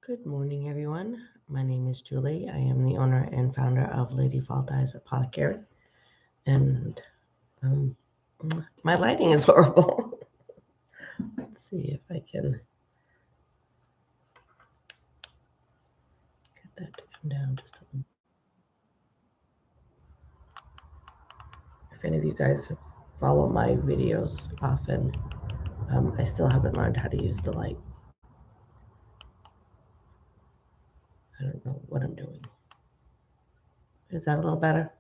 Good morning, everyone. My name is Julie. I am the owner and founder of Lady Fault Eyes Apothecary. And um, my lighting is horrible. Let's see if I can get that to come down just a little. If any of you guys follow my videos often, I still haven't learned how to use the light. I don't know what I'm doing. Is that a little better?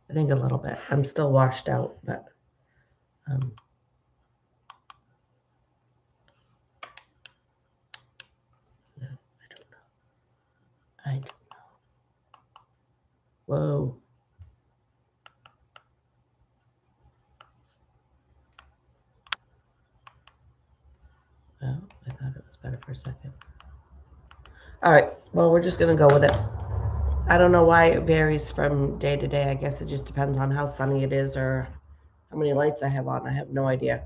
I think a little bit. I'm still washed out, but um, no, I don't know. I don't know. Whoa. Oh, I thought it was better for a second. All right. Well, we're just going to go with it. I don't know why it varies from day to day. I guess it just depends on how sunny it is or how many lights I have on. I have no idea.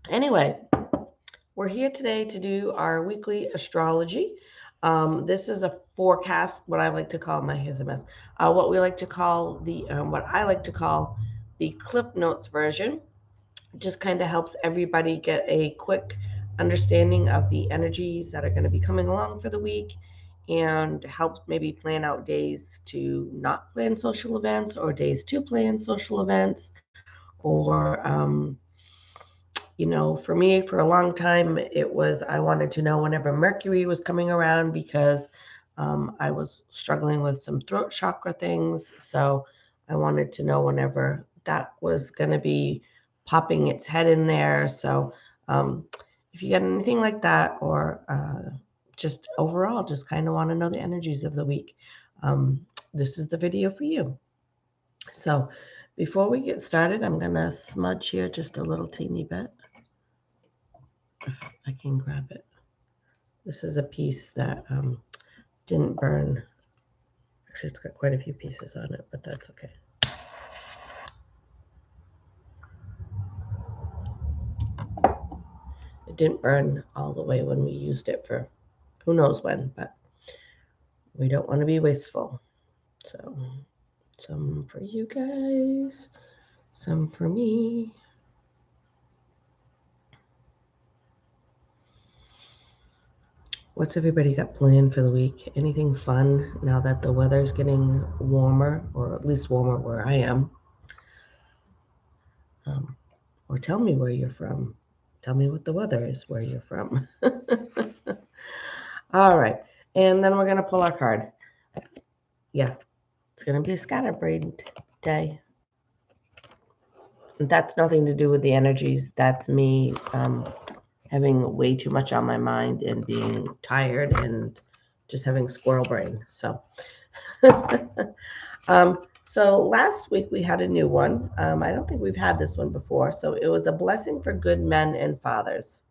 Anyway, we're here today to do our weekly astrology. This is a forecast, what I like to call here's a mess. What we like to call what I like to call the Cliff Notes version. Just kind of helps everybody get a quick understanding of the energies that are going to be coming along for the week and helps maybe plan out days to not plan social events or days to plan social events. Or, for me, for a long time, it was I wanted to know whenever Mercury was coming around because I was struggling with some throat chakra things. So I wanted to know whenever that was going to be popping its head in there. So if you get anything like that, or just overall, just kind of want to know the energies of the week, this is the video for you. So before we get started, I'm going to smudge here just a little teeny bit. If I can grab it. This is a piece that didn't burn. Actually, it's got quite a few pieces on it, but that's okay. It didn't burn all the way when we used it for who knows when, but we don't want to be wasteful. So some for you guys, some for me. What's everybody got planned for the week? Anything fun now that the weather's getting warmer, or at least warmer where I am? Or tell me where you're from. Tell me what the weather is where you're from. All right. And then we're going to pull our card. Yeah, it's going to be a scatterbrain day. That's nothing to do with the energies. That's me having way too much on my mind and being tired and just having squirrel brain. So, so last week we had a new one. I don't think we've had this one before. So it was a blessing for good men and fathers.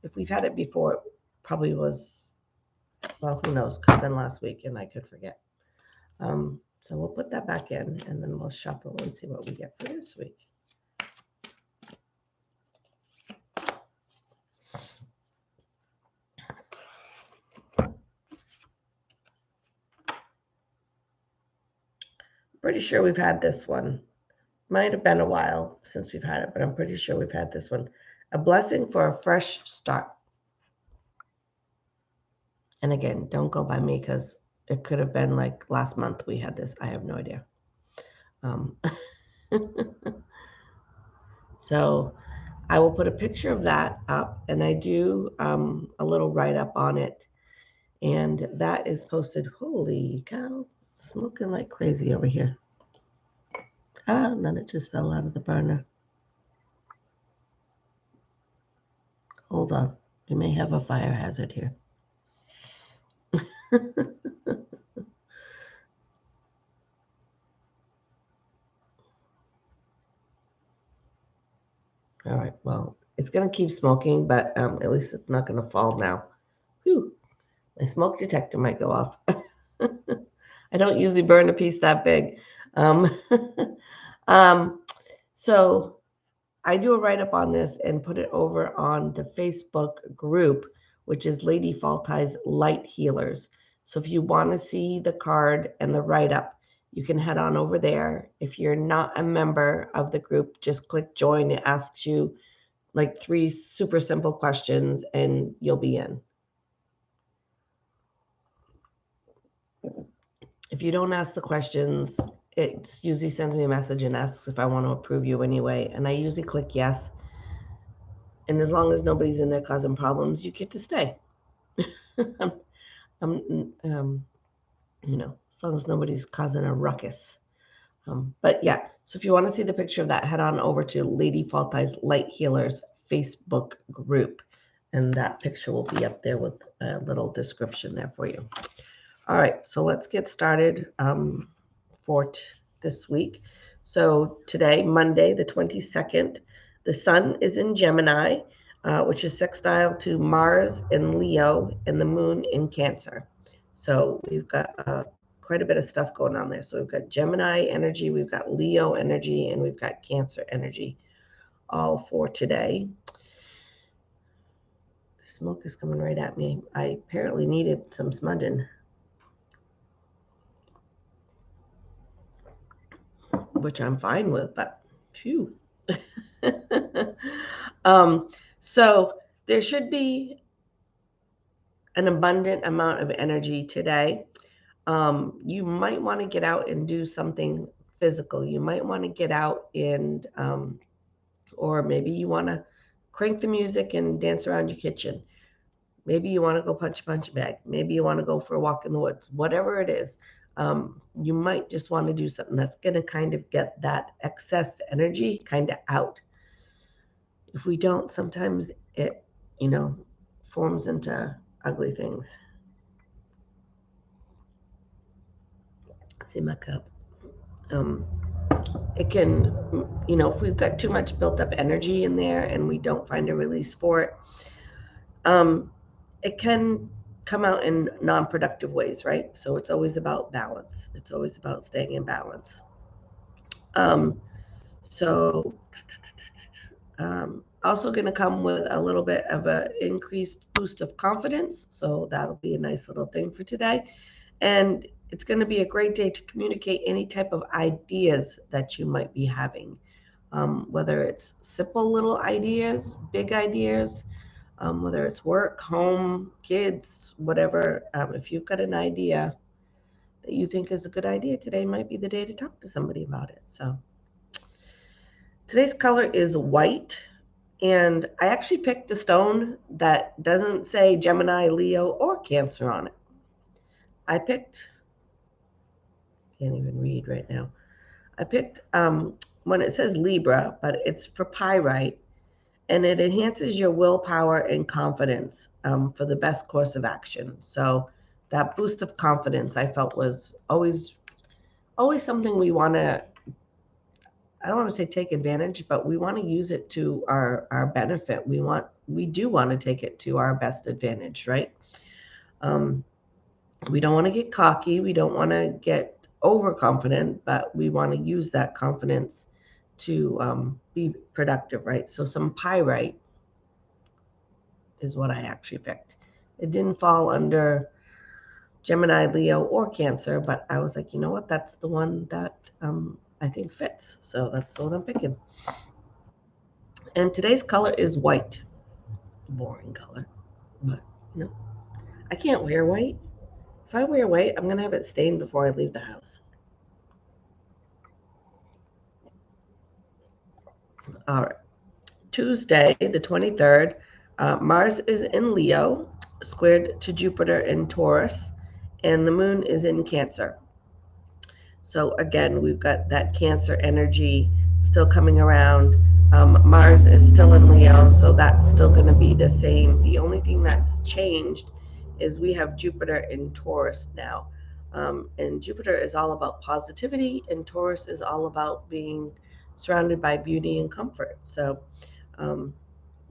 If we've had it before, it probably was, well, who knows? Could have been last week and I could forget. So we'll put that back in and then we'll shuffle and see what we get for this week. Pretty sure we've had this one. Might have been a while since we've had it, but I'm pretty sure we've had this one. A blessing for a fresh start. And again, don't go by me because it could have been like last month we had this. I have no idea. So I will put a picture of that up, and I do a little write-up on it. And that is posted. Holy cow, smoking like crazy over here. And then it just fell out of the burner. Hold on. We may have a fire hazard here. All right, well, it's going to keep smoking, but at least it's not going to fall now. Whew, my smoke detector might go off. I don't usually burn a piece that big. So I do a write-up on this and put it over on the Facebook group, which is Lady Faltai's Light Healers. So if you want to see the card and the write-up, you can head on over there. If you're not a member of the group, just click join. It asks you like 3 super simple questions and you'll be in. If you don't ask the questions, it usually sends me a message and asks if I want to approve you anyway. And I usually click yes. And as long as nobody's in there causing problems, you get to stay. As long as nobody's causing a ruckus. But yeah, so if you want to see the picture of that, head on over to Lady Faltai's Light Healers Facebook group. And that picture will be up there with a little description there for you. All right, so let's get started for this week. So today, Monday, the 22nd, the sun is in Gemini, which is sextile to Mars in Leo and the moon in Cancer. So we've got quite a bit of stuff going on there. So we've got Gemini energy, we've got Leo energy, and we've got Cancer energy all for today. The smoke is coming right at me. I apparently needed some smudging, which I'm fine with, but phew. So there should be an abundant amount of energy today. You might want to get out and do something physical. You might want to get out and, or maybe you want to crank the music and dance around your kitchen. Maybe you want to go punch a punch bag. Maybe you want to go for a walk in the woods. Whatever it is, you might just want to do something that's going to kind of get that excess energy kind of out. If we don't, sometimes it, forms into ugly things. See my cup. It can, if we've got too much built up energy in there and we don't find a release for it, it can come out in non-productive ways, right? So it's always about balance. It's always about staying in balance. Also going to come with a little bit of an increased boost of confidence. So that'll be a nice little thing for today. And it's going to be a great day to communicate any type of ideas that you might be having, whether it's simple little ideas, big ideas, whether it's work, home, kids, whatever. If you've got an idea that you think is a good idea, today might be the day to talk to somebody about it. So today's color is white. And I actually picked a stone that doesn't say Gemini, Leo, or Cancer on it. I can't even read right now. I picked when it says Libra, but it's for pyrite, and it enhances your willpower and confidence for the best course of action. So that boost of confidence I felt was always something we want to, I don't want to say take advantage, but we want to use it to our benefit. We do want to take it to our best advantage, right? We don't want to get cocky. We don't want to get overconfident, but we want to use that confidence to be productive, right? So some pyrite is what I actually picked. It didn't fall under Gemini, Leo, or Cancer, but I was like, you know what? That's the one that I think fits. So that's the one I'm picking. And today's color is white. Boring color, but I can't wear white. If I wear white, I'm going to have it stained before I leave the house. All right. Tuesday, the 23rd, Mars is in Leo, squared to Jupiter in Taurus, and the moon is in Cancer. So again, we've got that Cancer energy still coming around. Mars is still in Leo, so that's still going to be the same. The only thing that's changed is we have Jupiter in Taurus now. And Jupiter is all about positivity, and Taurus is all about being surrounded by beauty and comfort. So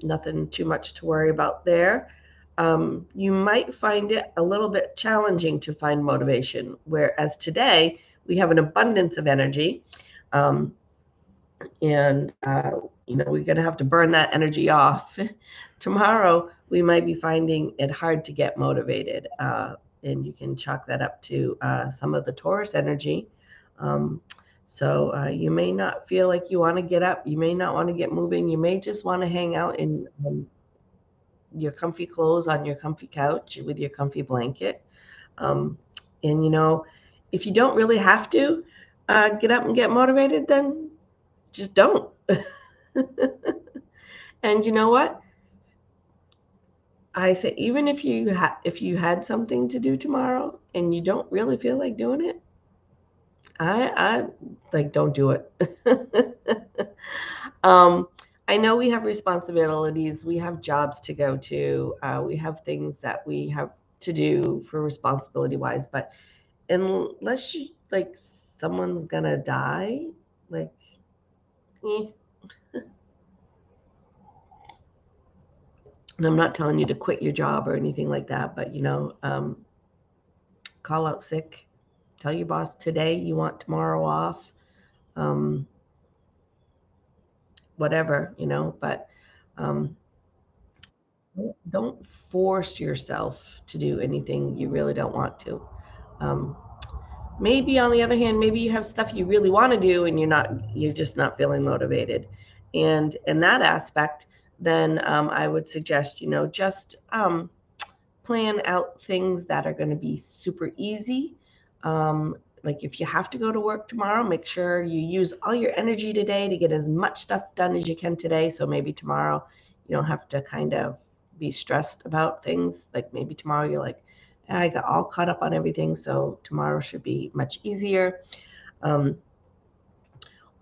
nothing too much to worry about there. You might find it a little bit challenging to find motivation, whereas today we have an abundance of energy. And we're going to have to burn that energy off. Tomorrow, we might be finding it hard to get motivated. And you can chalk that up to some of the Taurus energy. So you may not feel like you want to get up. You may not want to get moving. You may just want to hang out in your comfy clothes on your comfy couch with your comfy blanket. Um, and, if you don't really have to get up and get motivated, then just don't. And you know what? I say, even if you had something to do tomorrow and you don't really feel like doing it, I like, don't do it. um, I know we have responsibilities, we have jobs to go to, we have things that we have to do for responsibility wise, but unless like someone's gonna die, like, eh. And I'm not telling you to quit your job or anything like that, but call out sick, tell your boss today you want tomorrow off, um, whatever, but um, don't force yourself to do anything you really don't want to. Um, Maybe on the other hand, maybe you have stuff you really want to do and you're just not feeling motivated. And in that aspect, then I would suggest, just plan out things that are going to be super easy. Like if you have to go to work tomorrow, make sure you use all your energy today to get as much stuff done as you can today. So maybe tomorrow you don't have to kind of be stressed about things. Like maybe tomorrow you're like, I got all caught up on everything, so tomorrow should be much easier. Um,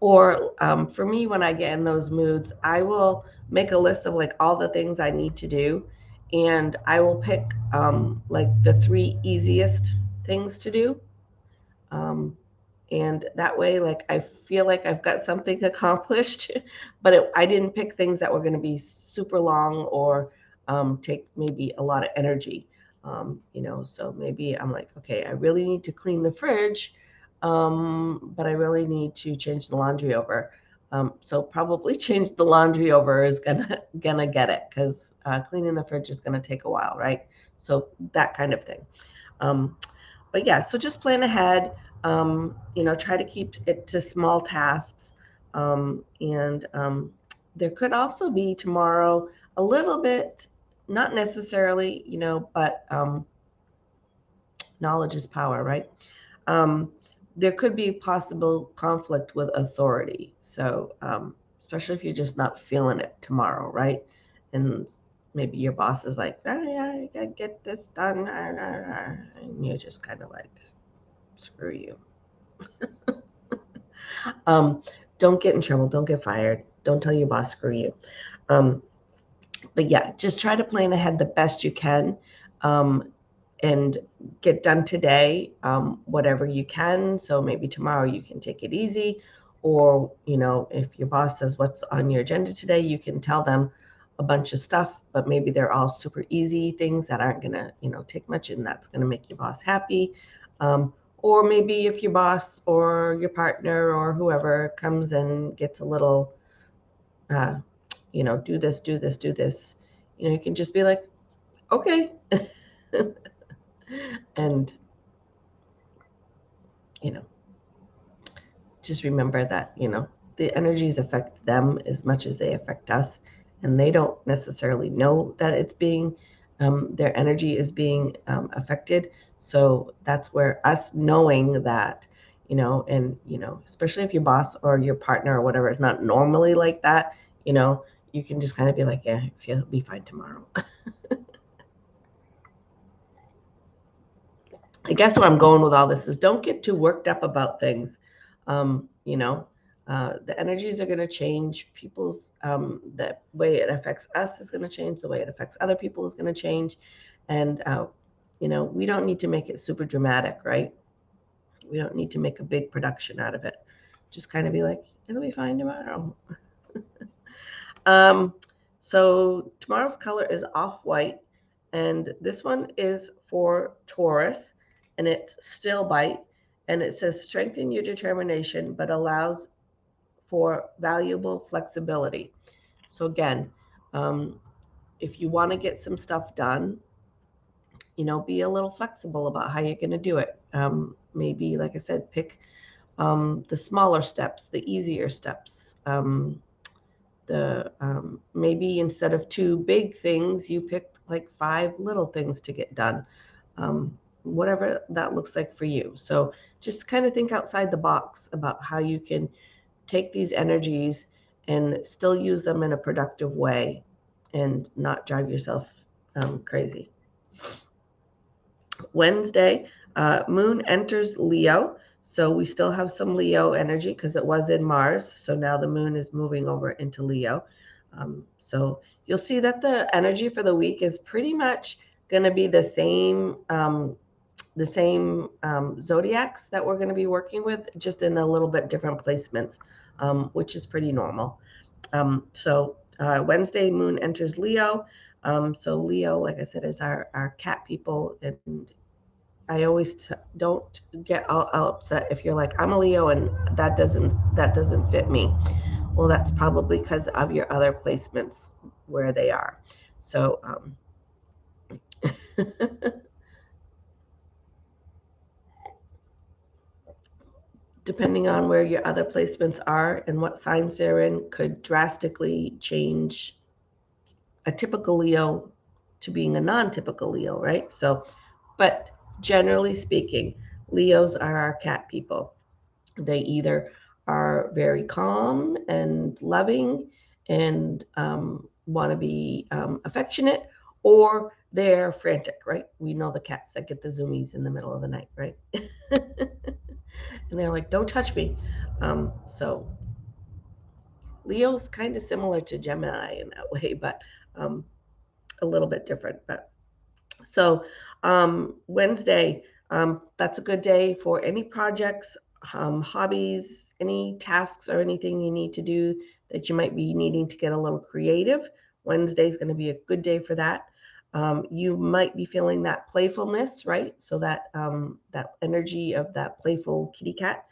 or for me, when I get in those moods, I will make a list of like all the things I need to do, and I will pick like the three easiest things to do. Um, and that way, like, I feel like I've got something accomplished, but I didn't pick things that were going to be super long or take maybe a lot of energy. So maybe I'm like, okay, I really need to clean the fridge, but I really need to change the laundry over. So probably change the laundry over is gonna get it, because cleaning the fridge is gonna take a while, right? So that kind of thing. Um, but yeah, so just plan ahead. Try to keep it to small tasks. And there could also be tomorrow a little bit, not necessarily, but knowledge is power, right? Um, there could be possible conflict with authority. So, especially if you're just not feeling it tomorrow, right? And maybe your boss is like, yeah, I gotta get this done. And you're just kind of like, screw you. Um, don't get in trouble. Don't get fired. Don't tell your boss, screw you. Um, but yeah, just try to plan ahead the best you can, um, and get done today, whatever you can. So maybe tomorrow you can take it easy. Or, if your boss says what's on your agenda today, you can tell them a bunch of stuff, but maybe they're all super easy things that aren't going to, take much, and that's going to make your boss happy. Or maybe if your boss or your partner or whoever comes and gets a little, uh, do this, do this, do this, you can just be like, okay. And, you know, just remember that, the energies affect them as much as they affect us. And they don't necessarily know that their energy is being affected. So that's where us knowing that, especially if your boss or your partner or whatever is not normally like that, you can just kind of be like, yeah, you'll be fine tomorrow. I guess where I'm going with all this is, don't get too worked up about things. Um, you know, the energies are going to change. The way it affects us is going to change. The way it affects other people is going to change. And, we don't need to make it super dramatic, right? We don't need to make a big production out of it. Just kind of be like, it'll be fine tomorrow. Um, so tomorrow's color is off-white, and this one is for Taurus, and it's still bite, and it says strengthen your determination, but allows for valuable flexibility. So again, if you want to get some stuff done, be a little flexible about how you're going to do it. Maybe, like I said, pick the smaller steps, the easier steps. Maybe instead of 2 big things, you picked like 5 little things to get done. Whatever that looks like for you. So just kind of think outside the box about how you can take these energies and still use them in a productive way and not drive yourself crazy. Wednesday, Moon enters Leo. So we still have some Leo energy because it was in Mars. So now the Moon is moving over into Leo. So you'll see that the energy for the week is pretty much going to be the same zodiacs that we're going to be working with, just in a little bit different placements, which is pretty normal. Wednesday, Moon enters Leo. So Leo, like I said, is our cat people, and I always don't get all upset if you're like, I'm a Leo and that doesn't fit me. Well, that's probably because of your other placements where they are. So depending on where your other placements are and what signs they're in could drastically change a typical Leo to being a non-typical Leo, right? So, but generally speaking, Leos are our cat people. They either are very calm and loving and want to be affectionate, or they're frantic, right? We know the cats that get the zoomies in the middle of the night, right? And they're like, don't touch me. So Leo's kind of similar to Gemini in that way, but a little bit different. But so Wednesday, that's a good day for any projects, hobbies, any tasks or anything you need to do that you might be needing to get a little creative. Wednesday is going to be a good day for that. You might be feeling that playfulness, right? So that that energy of that playful kitty cat.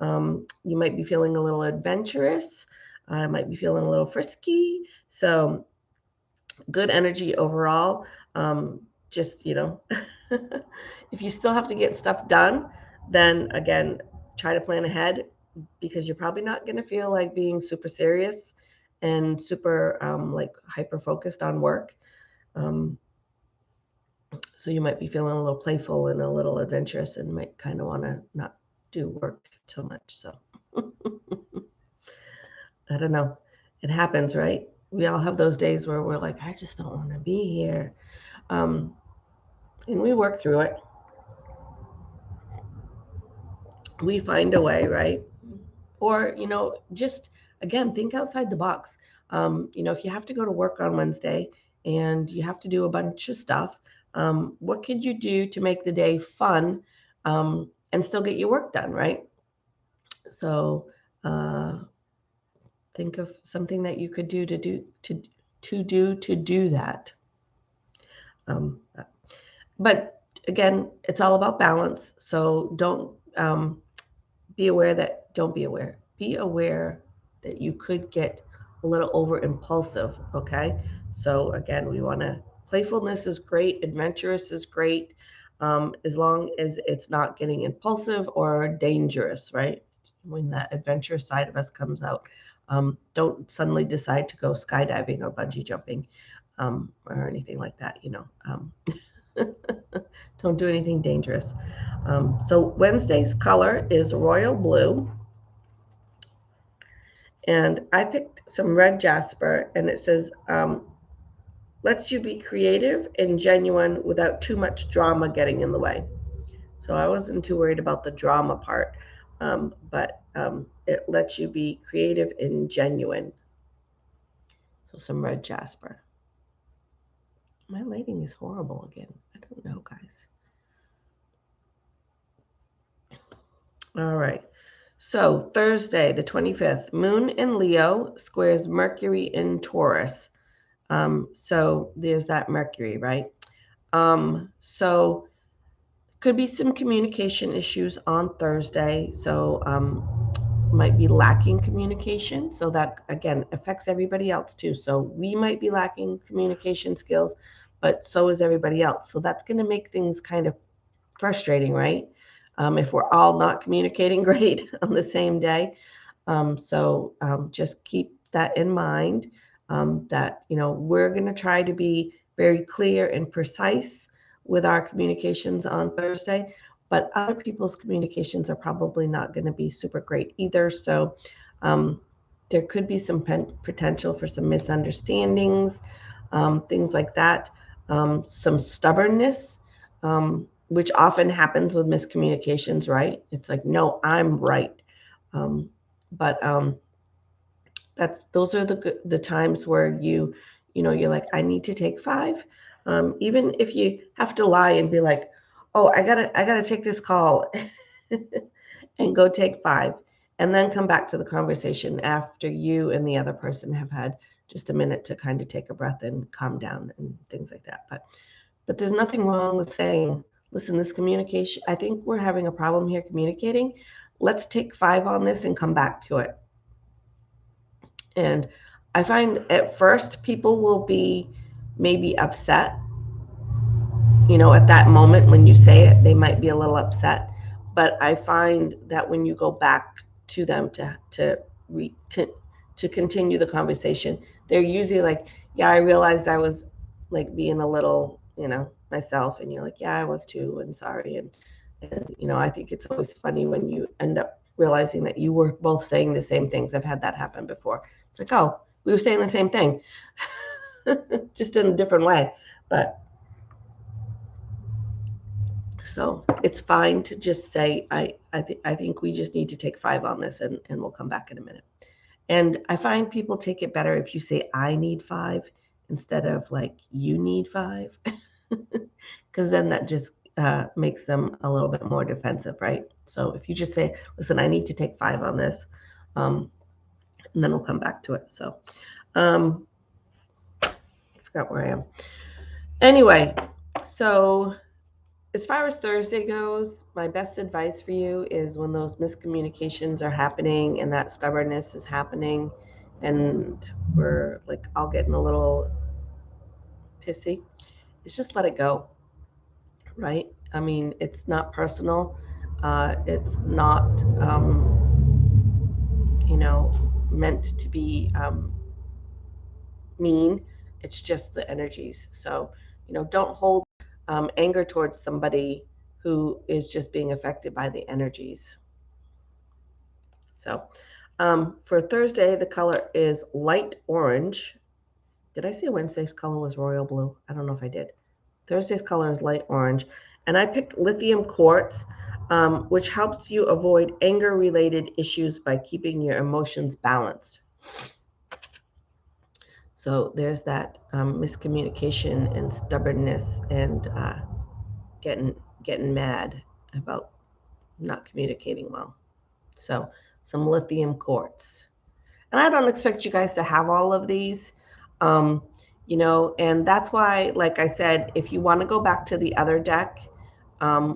You might be feeling a little adventurous. Might be feeling a little frisky. So good energy overall. Just, if you still have to get stuff done, then again, try to plan ahead because you're probably not going to feel like being super serious and super like hyper focused on work. So you might be feeling a little playful and a little adventurous and might kind of want to not do work so much. So I don't know. It happens, right? We all have those days where we're like, I just don't want to be here. And we work through it. We find a way, right? Or, just again, think outside the box. If you have to go to work on Wednesday and you have to do a bunch of stuff, what could you do to make the day fun and still get your work done, right? So think of something that you could do to do that. But again, it's all about balance. So don't be aware that you could get a little over impulsive. Okay. So again, we want to, playfulness is great. Adventurous is great. As long as it's not getting impulsive or dangerous, right? When that adventurous side of us comes out, don't suddenly decide to go skydiving or bungee jumping, or anything like that, Don't do anything dangerous. So Wednesday's color is royal blue. And I picked some red jasper, and it says, lets you be creative and genuine without too much drama getting in the way. So I wasn't too worried about the drama part, but it lets you be creative and genuine. So some red jasper. My lighting is horrible again. I don't know, guys. All right. So Thursday, the 25th, Moon in Leo squares Mercury in Taurus. So there's that Mercury, right? So could be some communication issues on Thursday. So might be lacking communication. So that, again, affects everybody else too. So we might be lacking communication skills, but so is everybody else. So that's going to make things kind of frustrating, right? If we're all not communicating great on the same day. Just keep that in mind, that, we're going to try to be very clear and precise with our communications on Thursday, but other people's communications are probably not going to be super great either. So um, there could be some potential for some misunderstandings, things like that, some stubbornness, which often happens with miscommunications, right? It's like, no, I'm right. Um, but those are the times where you're like, I need to take 5. Even if you have to lie and be like, oh, I gotta take this call and go take 5, and then come back to the conversation after you and the other person have had just a minute to kind of take a breath and calm down and things like that. But there's nothing wrong with saying, listen, this communication, I think we're having a problem here communicating. Let's take 5 on this and come back to it. And I find at first people will be maybe upset. At that moment when you say it, they might be a little upset. But I find that when you go back to them to continue the conversation, they're usually like, yeah, I realized I was like being a little, myself. And you're like, yeah, I was too, and sorry. And I think it's always funny when you end up realizing that you were both saying the same things. I've had that happen before. It's like, oh, we were saying the same thing, just in a different way. But so it's fine to just say, I think we just need to take 5 on this, and we'll come back in a minute. And I find people take it better if you say, I need 5 instead of like, you need 5, because then that just makes them a little bit more defensive, right? So if you just say, listen, I need to take 5 on this, and then we'll come back to it. So I forgot where I am. Anyway, so as far as Thursday goes, my best advice for you is when those miscommunications are happening and that stubbornness is happening, and we're like all getting a little pissy, it's just let it go, right? I mean, it's not personal. It's not, meant to be mean. It's just the energies. So, don't hold anger towards somebody who is just being affected by the energies. So, for Thursday, the color is light orange. Did I say Wednesday's color was royal blue? I don't know if I did. Thursday's color is light orange. And I picked lithium quartz, which helps you avoid anger-related issues by keeping your emotions balanced. So there's that miscommunication and stubbornness and getting mad about not communicating well. So some lithium quartz. And I don't expect you guys to have all of these, and that's why, like I said, if you want to go back to the other deck,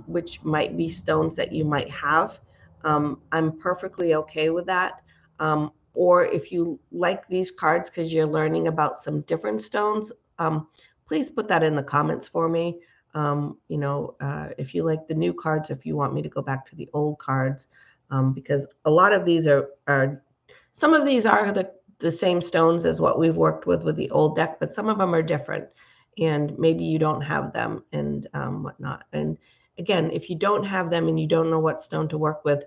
which might be stones that you might have, I'm perfectly okay with that. Or if you like these cards because you're learning about some different stones, please put that in the comments for me. If you like the new cards, if you want me to go back to the old cards, because a lot of these are some of these are the same stones as what we've worked with the old deck, but some of them are different, and maybe you don't have them and whatnot. And again, if you don't have them and you don't know what stone to work with,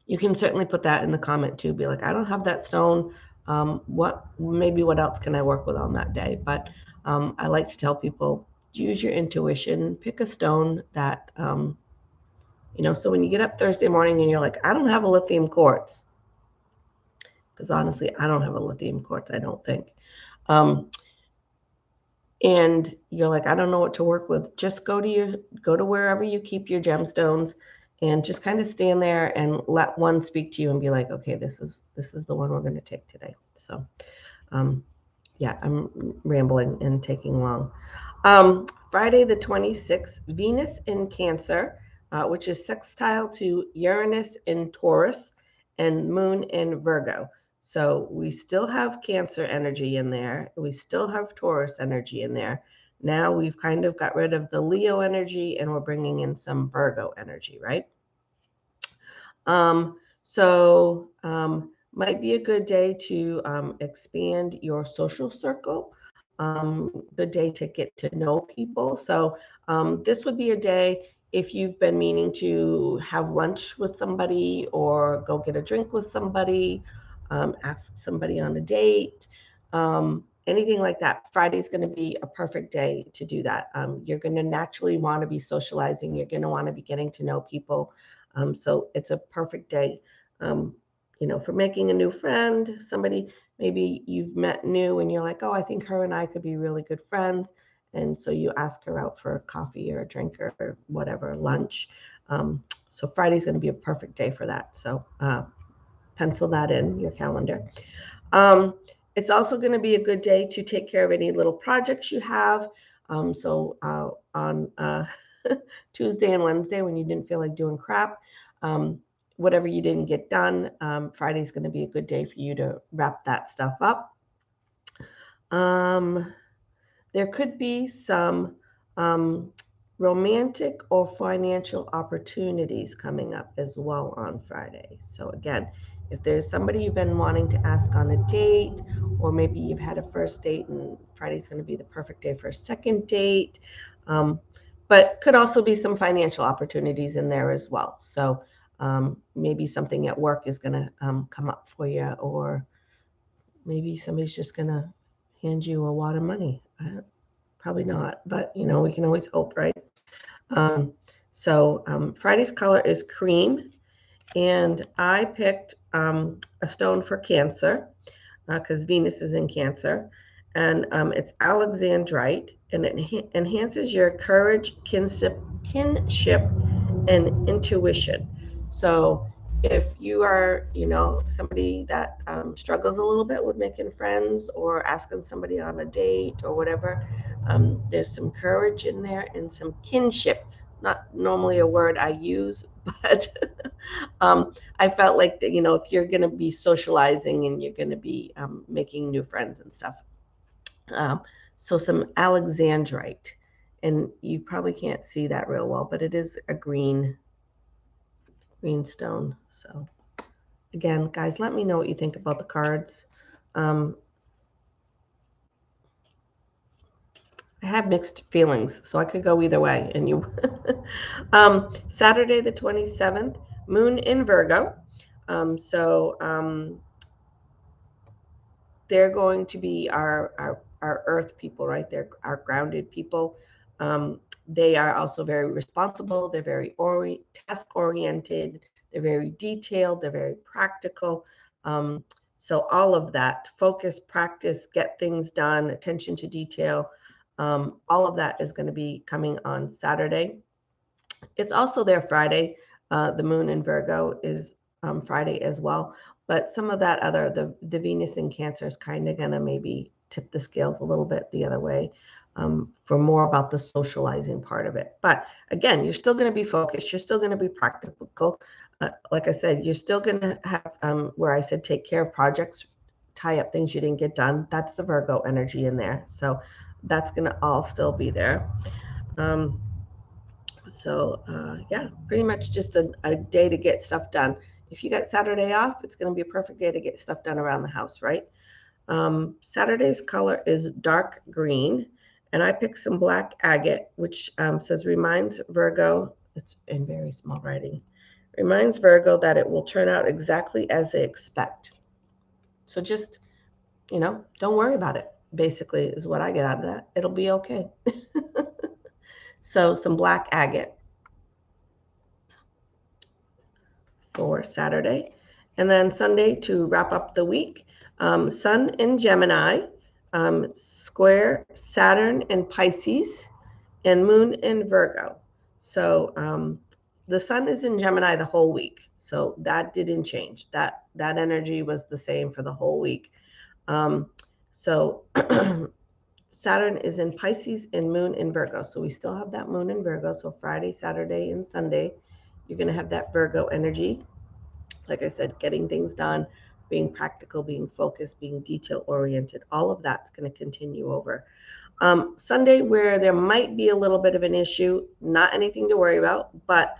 you can certainly put that in the comment too. Be like, I don't have that stone. What else can I work with on that day? But I like to tell people, use your intuition, pick a stone that, so when you get up Thursday morning and you're like, I don't have a lithium quartz, because honestly, I don't have a lithium quartz, I don't think. And you're like, I don't know what to work with. Just go to wherever you keep your gemstones, and just kind of stand there and let one speak to you and be like, okay, this is the one we're going to take today. So, yeah, I'm rambling and taking long. Friday the 26th, Venus in Cancer, which is sextile to Uranus in Taurus, and moon in Virgo. So we still have Cancer energy in there. We still have Taurus energy in there. Now we've kind of got rid of the Leo energy and we're bringing in some Virgo energy, right? Might be a good day to expand your social circle. Good day to get to know people. So this would be a day if you've been meaning to have lunch with somebody or go get a drink with somebody, ask somebody on a date, anything like that. Friday's going to be a perfect day to do that. You're going to naturally want to be socializing. You're going to want to be getting to know people. So it's a perfect day, for making a new friend, somebody maybe you've met new and you're like, oh, I think her and I could be really good friends. And so you ask her out for a coffee or a drink or whatever, lunch. So Friday's going to be a perfect day for that. So pencil that in your calendar. It's also going to be a good day to take care of any little projects you have. On Tuesday and Wednesday, when you didn't feel like doing crap, whatever you didn't get done, Friday's going to be a good day for you to wrap that stuff up. There could be some romantic or financial opportunities coming up as well on Friday. So again, if there's somebody you've been wanting to ask on a date, or maybe you've had a first date and Friday's going to be the perfect day for a second date, but could also be some financial opportunities in there as well. So maybe something at work is going to come up for you, or maybe somebody's just going to hand you a wad of money. Probably not, but we can always hope, right? Friday's color is cream, and I picked a stone for Cancer because Venus is in Cancer, and it's alexandrite, and it enhances your courage, kinship, and intuition. So if you are, somebody that struggles a little bit with making friends or asking somebody on a date or whatever, there's some courage in there and some kinship. Not normally a word I use, but I felt like that, if you're going to be socializing and you're going to be making new friends and stuff. So some alexandrite, and you probably can't see that real well, but it is a green stone. So again, guys, let me know what you think about the cards. I have mixed feelings, so I could go either way. And you, Saturday the 27th, Moon in Virgo. They're going to be our earth people, right? They're our grounded people. They are also very responsible. They're very task oriented. They're very detailed. They're very practical. So all of that, focus, practice, get things done, attention to detail, all of that is going to be coming on Saturday. It's also there Friday. The moon in Virgo is Friday as well. But some of that the Venus in Cancer is kind of going to maybe tip the scales a little bit the other way for more about the socializing part of it. But again, you're still going to be focused. You're still going to be practical. Like I said, you're still going to have where I said take care of projects, tie up things you didn't get done. That's the Virgo energy in there. So that's going to all still be there. Pretty much just a day to get stuff done. If you got Saturday off, it's going to be a perfect day to get stuff done around the house, right? Saturday's color is dark green, and I picked some black agate, which says reminds Virgo, it's in very small writing, reminds Virgo that it will turn out exactly as they expect. So just, don't worry about it, basically, is what I get out of that. It'll be okay. So some black agate for Saturday. And then Sunday, to wrap up the week, Sun in Gemini, square Saturn in Pisces, and Moon in Virgo. So the Sun is in Gemini the whole week. So that didn't change. That energy was the same for the whole week. So Saturn is in Pisces and Moon in Virgo. So we still have that Moon in Virgo. So Friday, Saturday, and Sunday, you're going to have that Virgo energy. Like I said, getting things done, being practical, being focused, being detail oriented, all of that's going to continue over. Sunday, where there might be a little bit of an issue, not anything to worry about, but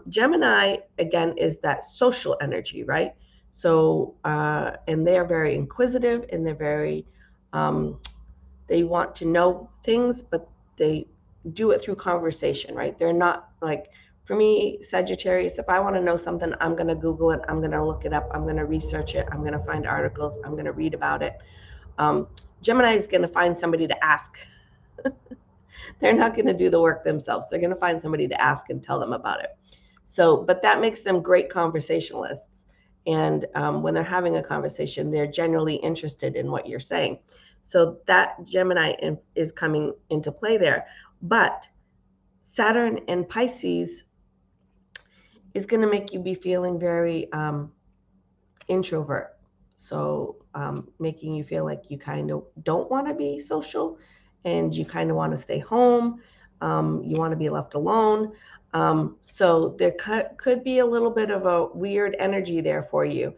Gemini, again, is that social energy, right? So, and they're very inquisitive and they're very, they want to know things, but they do it through conversation, right? They're not like, for me, Sagittarius, if I want to know something, I'm going to Google it, I'm going to look it up, I'm going to research it, I'm going to find articles, I'm going to read about it. Gemini is going to find somebody to ask. They're not going to do the work themselves. They're going to find somebody to ask and tell them about it. So, but that makes them great conversationalists. And when they're having a conversation, they're genuinely interested in what you're saying. So that Gemini is coming into play there. But Saturn and Pisces is going to make you be feeling very introvert. So making you feel like you kind of don't want to be social and you kind of want to stay home. You want to be left alone. So there could be a little bit of a weird energy there for you.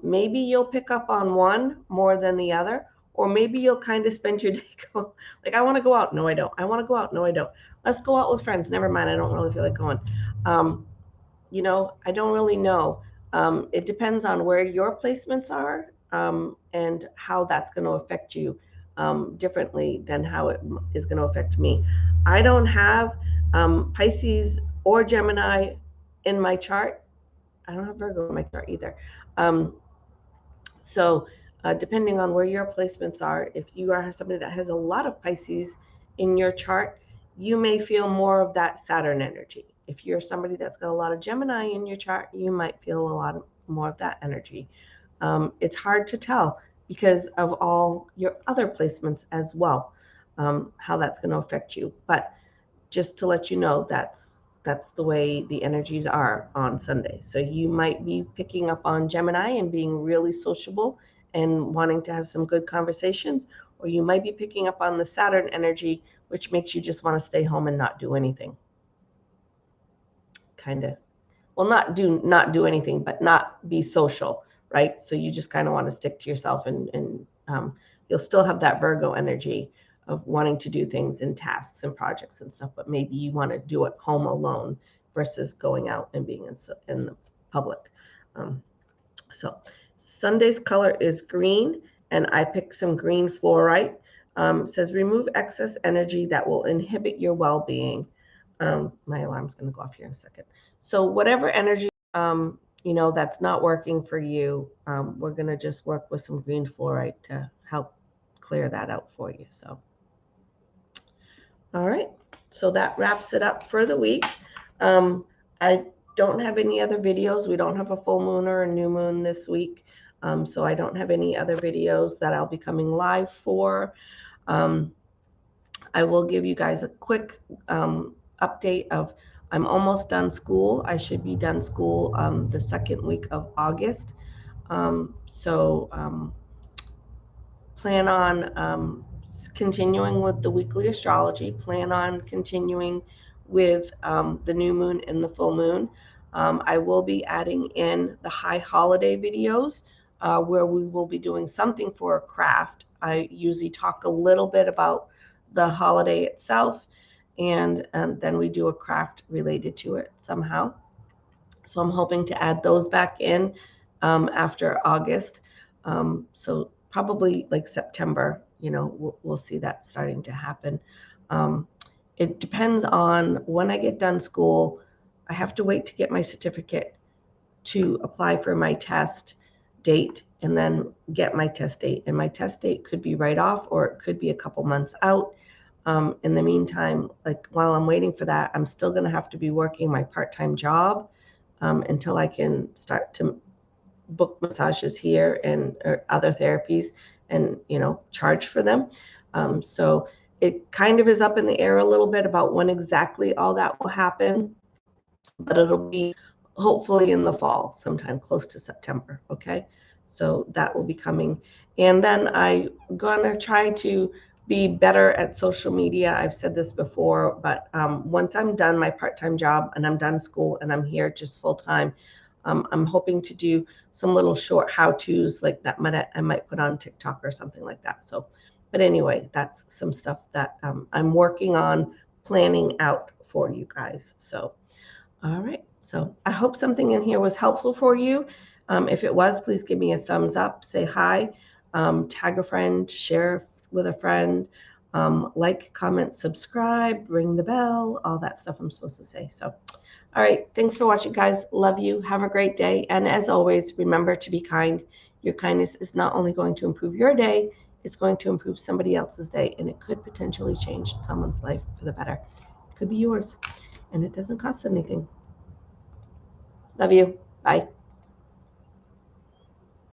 Maybe you'll pick up on one more than the other, or maybe you'll kind of spend your day going, like, I want to go out. No, I don't. I want to go out. No, I don't. Let's go out with friends. Never mind. I don't really feel like going. I don't really know. It depends on where your placements are and how that's going to affect you differently than how it is going to affect me. I don't have Pisces or Gemini in my chart. I don't have Virgo in my chart either. So depending on where your placements are, if you are somebody that has a lot of Pisces in your chart, you may feel more of that Saturn energy. If you're somebody that's got a lot of Gemini in your chart, you might feel a lot more of that energy. It's hard to tell because of all your other placements as well, how that's going to affect you. But just to let you know, that's the way the energies are on Sunday. So you might be picking up on Gemini and being really sociable and wanting to have some good conversations, or you might be picking up on the Saturn energy, which makes you just want to stay home and not do anything. Kind of. Well, not do anything, but not be social, right? So you just kind of want to stick to yourself and you'll still have that Virgo energy of wanting to do things in tasks and projects and stuff, but maybe you want to do it home alone versus going out and being in the public. So Sunday's color is green, and I picked some green fluorite. Says remove excess energy that will inhibit your well-being. My alarm's going to go off here in a second. So whatever energy that's not working for you, we're going to just work with some green fluorite to help clear that out for you. So all right, so that wraps it up for the week. I don't have any other videos. We don't have a full moon or a new moon this week. So I don't have any other videos that I'll be coming live for. I will give you guys a quick update of I'm almost done school. I should be done school the second week of August. Plan on continuing with the weekly astrology, plan on continuing with the new moon and the full moon. I will be adding in the high holiday videos where we will be doing something for a craft. I usually talk a little bit about the holiday itself, and then we do a craft related to it somehow. So I'm hoping to add those back in after August. So probably like September, we'll see that starting to happen. It depends on when I get done school. I have to wait to get my certificate to apply for my test date and then get my test date. And my test date could be right off or it could be a couple months out. In the meantime, like while I'm waiting for that, I'm still going to have to be working my part-time job until I can start to book massages here and or other therapies and charge for them. So it kind of is up in the air a little bit about when exactly all that will happen, but it'll be hopefully in the fall, sometime close to September. Okay, so that will be coming, and then I'm gonna try to be better at social media. I've said this before, but once I'm done my part-time job and I'm done school and I'm here just full-time, I'm hoping to do some little short how-tos like that I might put on TikTok or something like that. So, but anyway, that's some stuff that I'm working on planning out for you guys. So, all right. So I hope something in here was helpful for you. If it was, please give me a thumbs up, say hi, tag a friend, share with a friend, like, comment, subscribe, ring the bell, all that stuff I'm supposed to say. So, all right. Thanks for watching, guys. Love you. Have a great day. And as always, remember to be kind. Your kindness is not only going to improve your day, it's going to improve somebody else's day, and it could potentially change someone's life for the better. It could be yours, and it doesn't cost anything. Love you. Bye.